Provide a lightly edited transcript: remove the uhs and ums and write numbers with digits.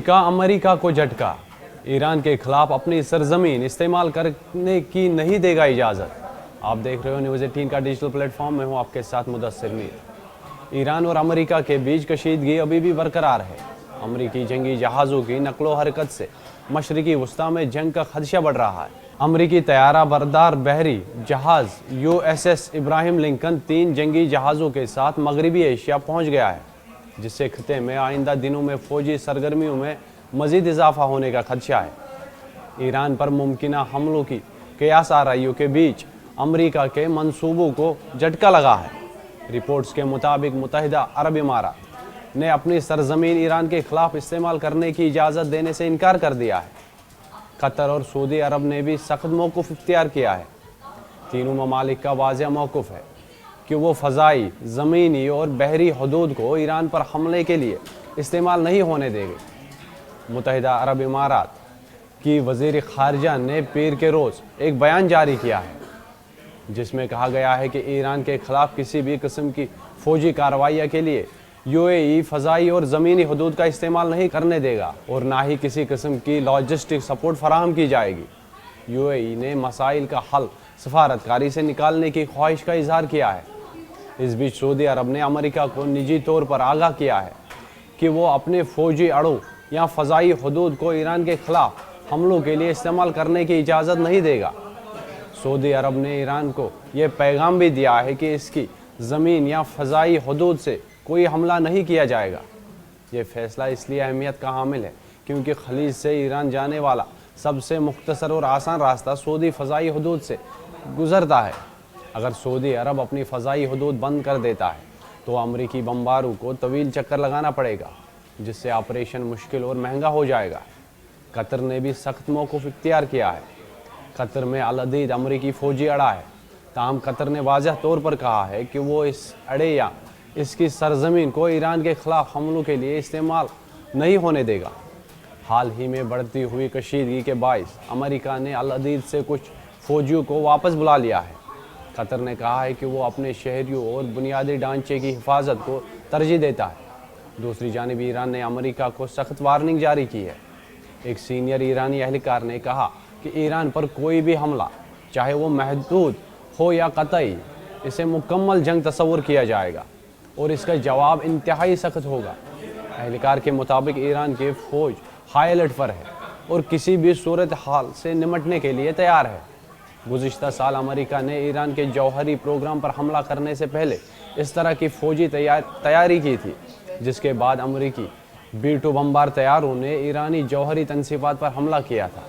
America को झटका। Iran के खिलाफ अपनी सरजमीन इस्तेमाल करने की नहीं देगा इजाज़त। आप देख रहे हो न्यूज़ 18 का डिजिटल प्लेटफॉर्म में हूँ आपके साथ मुदस्सिर मीर। ईरान और अमेरिका के बीच कशीदगी अभी भी बरकरार है। अमेरिकी जंगी जहाज़ों की नकलो हरकत से मशरकी वस्ता में जंग का खदशा बढ़ रहा है। अमेरिकी तैयारा बरदार बहरी जहाज़ USS इब्राहिम लिंकन 3 जंगी जहाज़ों के साथ मगरबी एशिया पहुँच गया है, जिससे खिते में आइंदा दिनों में फौजी सरगर्मियों में मज़ीद इजाफा होने का खदशा है। ईरान पर मुमकिना हमलों की क़यास आराइयों के बीच अमेरिका के मंसूबों को झटका लगा है। रिपोर्ट्स के मुताबिक मुत्तहिदा अरब इमारात ने अपनी सरजमीन ईरान के खिलाफ इस्तेमाल करने की इजाज़त देने से इनकार कर दिया है। कतर और सऊदी अरब ने भी सख्त मौक़िफ़ इख्तियार किया है। तीनों ममालिक का वाज़ेह मौक़िफ़ है कि वो फ़ज़ाई, ज़मीनी और बहरी हदूद को ईरान पर हमले के लिए इस्तेमाल नहीं होने देंगे। मुत्तहिदा अरब इमारात की वज़ीर ख़ारिजा ने पीर के रोज़ एक बयान जारी किया है, जिसमें कहा गया है कि ईरान के ख़िलाफ़ किसी भी किस्म की फ़ौजी कार्रवाई के लिए UAE फ़ज़ाई और ज़मीनी हदूद का इस्तेमाल नहीं करने देगा और ना ही किसी किस्म की लॉजिस्टिक सपोर्ट फराहम की जाएगी। UAE ने मसाइल का हल सफारतकारी से निकालने की ख्वाहिश का इजहार किया है। इस बीच सऊदी अरब ने अमेरिका को निजी तौर पर आगाह किया है कि वो अपने फ़ौजी अड़ों या फ़ज़ाई हदूद को ईरान के ख़िलाफ़ हमलों के लिए इस्तेमाल करने की इजाज़त नहीं देगा। सऊदी अरब ने ईरान को यह पैगाम भी दिया है कि इसकी ज़मीन या फ़ज़ाई हदूद से कोई हमला नहीं किया जाएगा। ये फ़ैसला इसलिए अहमियत का हामिल है क्योंकि खलीज से ईरान जाने वाला सबसे मुख्तसर और आसान रास्ता सऊदी फ़ज़ाई हदूद से गुज़रता है। अगर सऊदी अरब अपनी फ़ज़ाई हदूद बंद कर देता है तो अमरीकी बम्बारों को तवील चक्कर लगाना पड़ेगा, जिससे ऑपरेशन मुश्किल और महंगा हो जाएगा। कतर ने भी सख्त मौक़िफ़ इख्तियार किया है। कतर में अल-अदीद अमरीकी फ़ौजी अड़ा है, ताहम कतर ने वाज़ह तौर पर कहा है कि वो इस अड़े या इसकी सरजमीन को ईरान के ख़िलाफ़ हमलों के लिए इस्तेमाल नहीं होने देगा। हाल ही में बढ़ती हुई कशीदगी के बाइस अमेरिका ने अल-अदीद से कुछ फ़ौजियों को वापस बुला लिया है। कतर ने कहा है कि वो अपने शहरियों और बुनियादी ढांचे की हिफाजत को तरजीह देता है। दूसरी जानिब ईरान ने अमेरिका को सख्त वार्निंग जारी की है। एक सीनियर ईरानी एहलकार ने कहा कि ईरान पर कोई भी हमला, चाहे वो महदूद हो या कतई, इसे मुकम्मल जंग तस्वुर किया जाएगा और इसका जवाब इंतहाई सख्त होगा। एहलकार के मुताबिक ईरान की फ़ौज हाई अलर्ट पर है और किसी भी सूरत हाल से निमटने के लिए तैयार है। गुज़िश्ता साल अमेरिका ने ईरान के जौहरी प्रोग्राम पर हमला करने से पहले इस तरह की फ़ौजी तैयारी की थी, जिसके बाद अमेरिकी B-2 बमबार तैयारों ने ईरानी जौहरी तनसीबात पर हमला किया था।